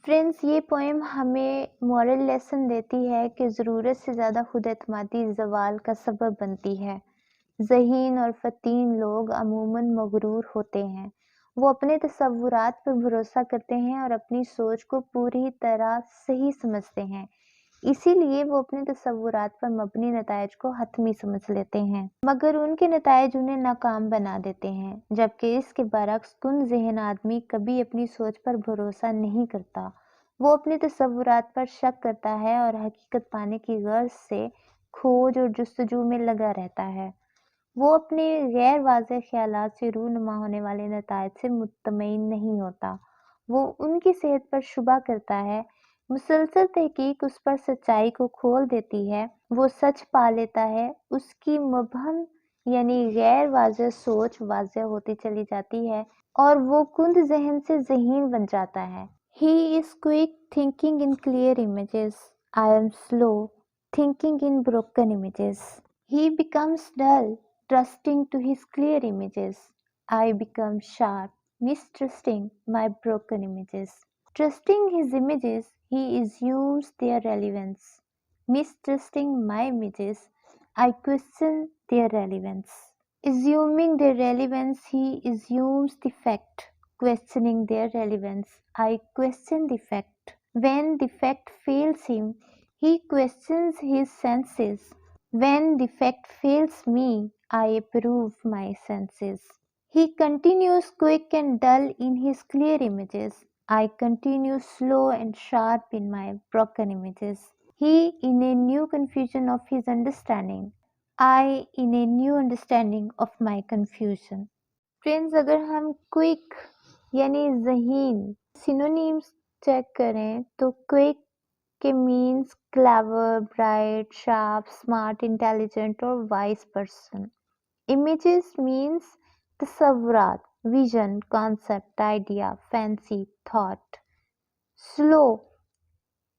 Friends, یہ poem ہمیں moral lesson دیتی ہے کہ ضرورت سے زیادہ خود اعتمادی زوال کا سبب بنتی ہے۔ ذہین اور فتین لوگ عموماً مغرور ہوتے ہیں۔ وہ اپنے تصورات پر بھروسہ کرتے ہیں اور اپنی سوچ کو پوری طرح صحیح سمجھتے ہیں، اسی لیے وہ اپنے تصورات پر مبنی نتائج کو حتمی سمجھ لیتے ہیں، مگر ان کے نتائج انہیں ناکام بنا دیتے ہیں، جبکہ اس کے برعکس کن ذہن آدمی کبھی اپنی سوچ پر بھروسہ نہیں کرتا۔ وہ اپنے تصورات پر شک کرتا ہے اور حقیقت پانے کی غرض سے کھوج اور جستجو میں لگا رہتا ہے۔ وہ اپنے غیر واضح خیالات سے رونما ہونے والے نتائج سے مطمئن نہیں ہوتا۔ وہ ان کی صحت پر شبہ کرتا ہے۔ مسلسل تحقیق اس پر سچائی کو کھول دیتی ہے۔ وہ سچ پا لیتا ہے۔ اس کی مبہم یعنی غیر واضح سوچ واضح ہوتی چلی جاتی ہے اور وہ کند ذہن سے ذہین بن جاتا ہے۔ He is quick thinking in clear images. I am slow thinking in broken images. He becomes dull, trusting to his clear images. I become sharp, mistrusting my broken images. Trusting his images, he assumes their relevance. Mistrusting my images, I question their relevance. Assuming their relevance, he assumes the fact. Questioning their relevance, I question the fact. When the fact fails him, he questions his senses. When the fact fails me, I approve my senses. He continues quick and dull in his clear images. I continue slow and sharp in my broken images. He in a new confusion of his understanding. I in a new understanding of my confusion. Friends, اگر ہم quick یعنی ذہین synonyms check کریں تو quick کے means clever, bright, sharp, smart, intelligent اور wise person. Images means تصورات، vision, concept, idea, fancy, thought. Slow,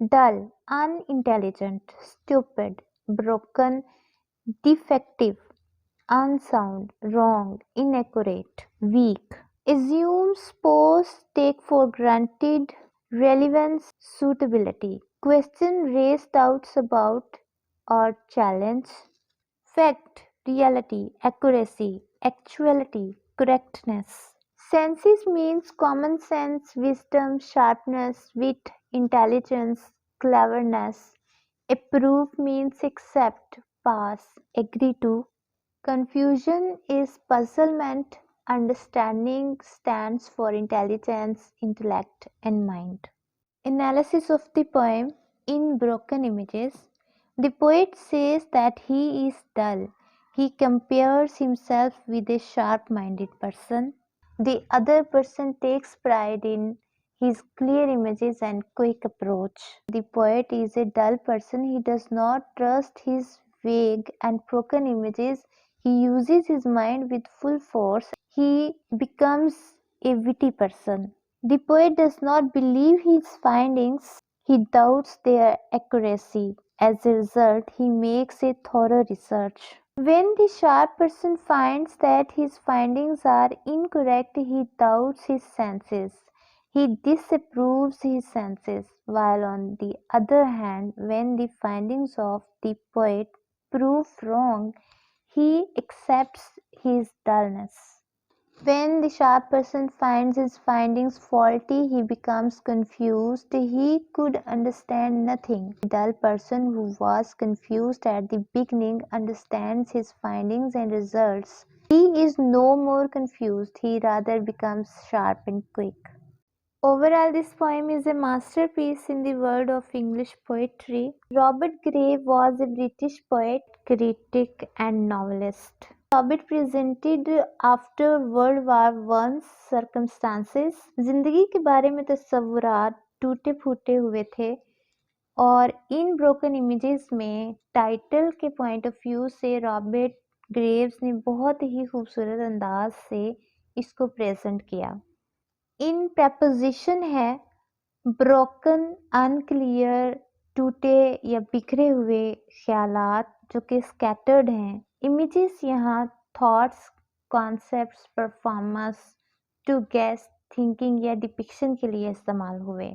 dull, unintelligent, stupid, broken, defective, unsound, wrong, inaccurate, weak. Assume, suppose, take for granted, relevance, suitability. Question, raise doubts about or challenge. Fact, reality, accuracy, actuality, correctness. Senses means common sense, wisdom, sharpness, wit, intelligence, cleverness. Approve means accept, pass, agree to. Confusion is puzzlement. Understanding stands for intelligence, intellect, and mind. Analysis of the poem in broken images. The poet says that he is dull. He compares himself with a sharp-minded person. The other person takes pride in his clear images and quick approach. The poet is a dull person. He does not trust his vague and broken images. He uses his mind with full force. He becomes a witty person. The poet does not believe his findings. He doubts their accuracy. As a result, he makes a thorough research. When the sharp person finds that his findings are incorrect, he doubts his senses. He disapproves his senses. While on the other hand, when the findings of the poet prove wrong, he accepts his dullness. When the sharp person finds his findings faulty, he becomes confused. He could understand nothing. The dull person who was confused at the beginning understands his findings and results. He is no more confused. He rather becomes sharp and quick. Overall, this poem is a masterpiece in the world of English poetry. Robert Graves was a British poet, critic, and novelist. Robert presented after World War I's circumstances. زندگی کے بارے میں تصورات ٹوٹے پھوٹے ہوئے تھے اور ان broken images میں ٹائٹل کے پوائنٹ آف ویو سے رابرٹ گریوز نے بہت ہی خوبصورت انداز سے اس کو پریزنٹ کیا۔ ان پریپوزیشن ہے بروکن، انکلیئر، ٹوٹے یا بکھرے ہوئے خیالات جو کہ اسکیٹرڈ ہیں۔ امیجز یہاں thoughts, concepts, performance, to guess, thinking یا ڈپکشن کے لیے استعمال ہوئے۔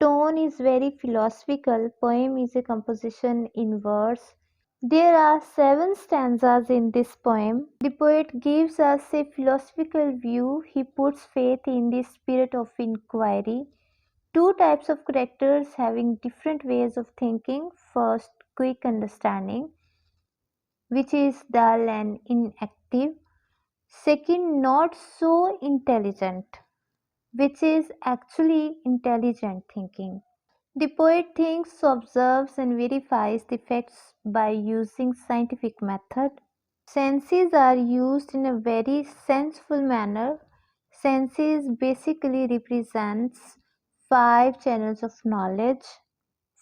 Tone is very philosophical. Poem is a composition in verse. There are 7 stanzas in this poem. The poet gives us a philosophical view. He puts faith in the spirit of inquiry. Two types of characters having different ways of thinking. First, quick understanding, which is dull and inactive. Second, not so intelligent, which is actually intelligent thinking. The poet thinks, observes, and verifies the facts by using scientific method. Senses are used in a very senseful manner. Senses basically represents 5 channels of knowledge.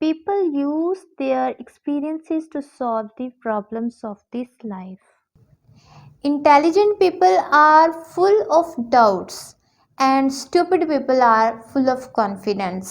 People use their experiences to solve the problems of this life. Intelligent people are full of doubts and stupid people are full of confidence.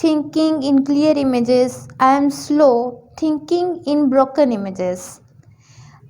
thinking in clear images, I am slow thinking in broken images.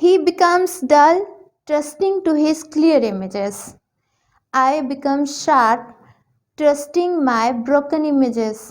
He becomes dull, trusting to his clear images. I become sharp, trusting my broken images.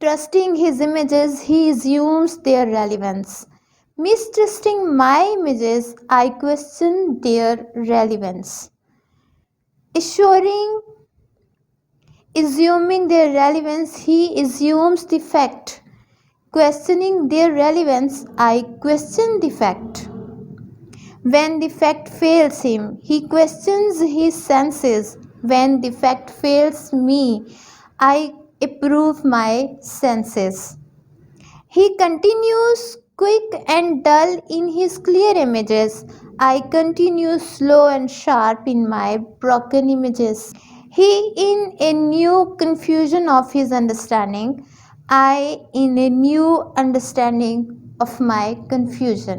Trusting his images, he assumes their relevance. Mistrusting my images, I question their relevance. Assuming their relevance, he assumes the fact. Questioning their relevance, I question the fact. When the fact fails him, he questions his senses. When the fact fails me, I approve my senses. He continues quick and dull in his clear images. I continue slow and sharp in my broken images. He in a new confusion of his understanding, I in a new understanding of my confusion.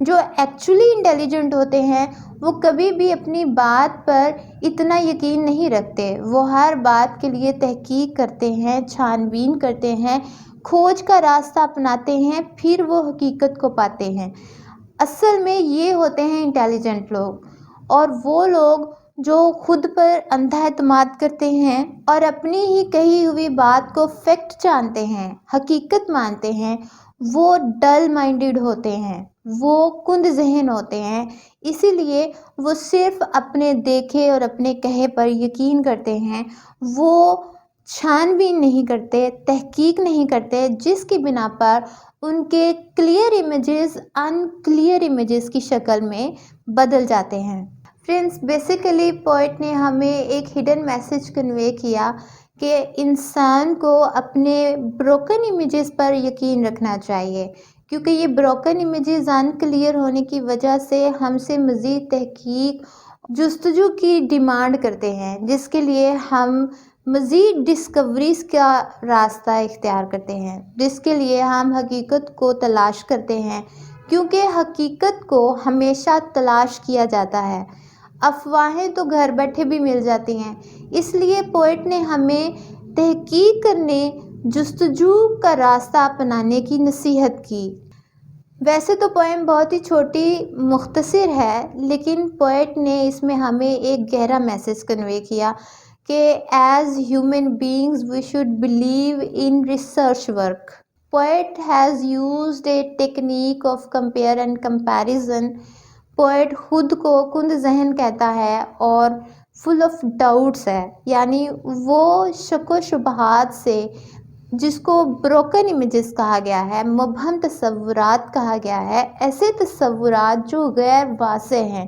جو actually intelligent ہوتے ہیں وہ کبھی بھی اپنی بات پر اتنا یقین نہیں رکھتے، وہ ہر بات کے لیے تحقیق کرتے ہیں، چھان بین کرتے ہیں، کھوج کا راستہ اپناتے ہیں، پھر وہ حقیقت کو پاتے ہیں۔ اصل میں یہ ہوتے ہیں انٹیلیجنٹ لوگ، اور وہ لوگ جو خود پر اندھا اعتماد کرتے ہیں اور اپنی ہی کہی ہوئی بات کو فیکٹ جانتے ہیں، حقیقت مانتے ہیں، وہ ڈل مائنڈڈ ہوتے ہیں، وہ کند ذہن ہوتے ہیں۔ اسی لیے وہ صرف اپنے دیکھے اور اپنے کہے پر یقین کرتے ہیں، وہ چھان بین نہیں کرتے، تحقیق نہیں کرتے، جس کی بنا پر ان کے clear images in clear images کی شکل میں بدل جاتے ہیں۔ فرینڈس، بیسیکلی پوئٹ نے ہمیں ایک ہڈن میسج کنوے کیا کہ انسان کو اپنے بروکن امیجز پر یقین رکھنا چاہیے، کیونکہ یہ بروکن امیجز ان کلیئر ہونے کی وجہ سے ہم سے مزید تحقیق جستجو کی ڈیمانڈ کرتے ہیں، جس کے لیے ہم مزید ڈسکوریز کا راستہ اختیار کرتے ہیں، جس کے لیے ہم حقیقت کو تلاش کرتے ہیں، کیونکہ حقیقت کو ہمیشہ تلاش کیا جاتا ہے، افواہیں تو گھر بیٹھے بھی مل جاتی ہیں۔ اس لیے پوئٹ نے ہمیں تحقیق کرنے، جستجو کا راستہ اپنانے کی نصیحت کی۔ ویسے تو پوئم بہت ہی چھوٹی مختصر ہے، لیکن پوئٹ نے اس میں ہمیں ایک گہرا میسج کنوے کیا کہ as human beings we should believe in research work. Poet has used a technique of compare and comparison. Poet خود کو کند ذہن کہتا ہے اور فل آف ڈاؤٹس ہے، یعنی وہ شک و شبہات سے، جس کو بروکن امیجز کہا گیا ہے، مبہم تصورات کہا گیا ہے، ایسے تصورات جو غیر واضح ہیں،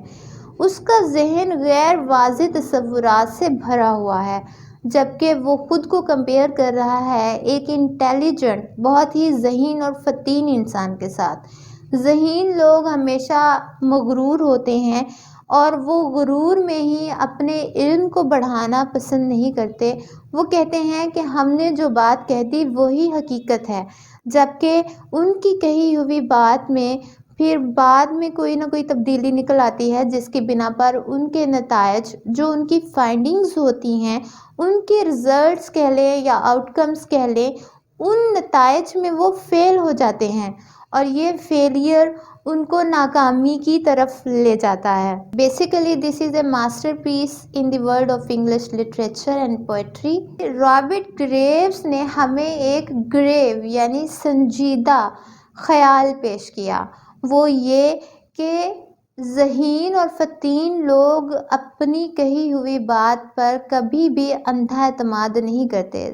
اس کا ذہن غیر واضح تصورات سے بھرا ہوا ہے، جبکہ وہ خود کو کمپیئر کر رہا ہے ایک انٹیلیجنٹ، بہت ہی ذہین اور فطین انسان کے ساتھ۔ ذہین لوگ ہمیشہ مغرور ہوتے ہیں، اور وہ غرور میں ہی اپنے علم کو بڑھانا پسند نہیں کرتے۔ وہ کہتے ہیں کہ ہم نے جو بات کہہ دی وہی حقیقت ہے، جبکہ ان کی کہی ہوئی بات میں پھر بعد میں کوئی نہ کوئی تبدیلی نکل آتی ہے، جس کی بنا پر ان کے نتائج، جو ان کی فائنڈنگز ہوتی ہیں، ان کے ریزلٹس کہہ لیں یا آؤٹ کمز کہہ لیں، ان نتائج میں وہ فیل ہو جاتے ہیں، اور یہ فیلئر ان کو ناکامی کی طرف لے جاتا ہے۔ Basically this is a masterpiece in the world of English literature and poetry. Robert Graves نے ہمیں ایک گریو یعنی سنجیدہ خیال پیش کیا، وہ یہ کہ ذہین اور فطین لوگ اپنی کہی ہوئی بات پر کبھی بھی اندھا اعتماد نہیں کرتے۔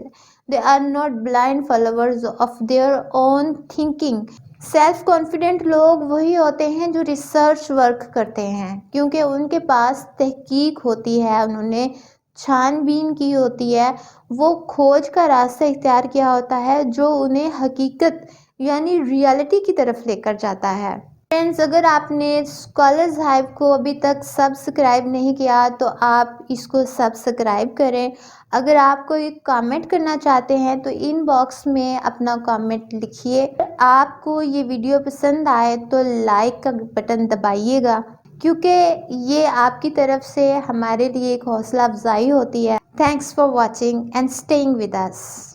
They are not blind followers of their own thinking۔ Self confident لوگ وہی ہوتے ہیں جو ریسرچ ورک کرتے ہیں، کیونکہ ان کے پاس تحقیق ہوتی ہے، انہوں نے چھان بین کی ہوتی ہے، وہ کھوج کا راستہ اختیار کیا ہوتا ہے جو انہیں حقیقت یعنی ریالٹی کی طرف لے کر جاتا ہے۔ فرینڈز، اگر آپ نے اسکالرز ہائیو کو ابھی تک سبسکرائب نہیں کیا تو آپ اس کو سبسکرائب کریں۔ اگر آپ کوئی کامنٹ کرنا چاہتے ہیں تو ان باکس میں اپنا کامنٹ لکھیے۔ آپ کو یہ ویڈیو پسند آئے تو لائک کا بٹن دبائیے گا، کیونکہ یہ آپ کی طرف سے ہمارے لیے ایک حوصلہ افزائی ہوتی ہے۔ Thanks for watching and staying with us.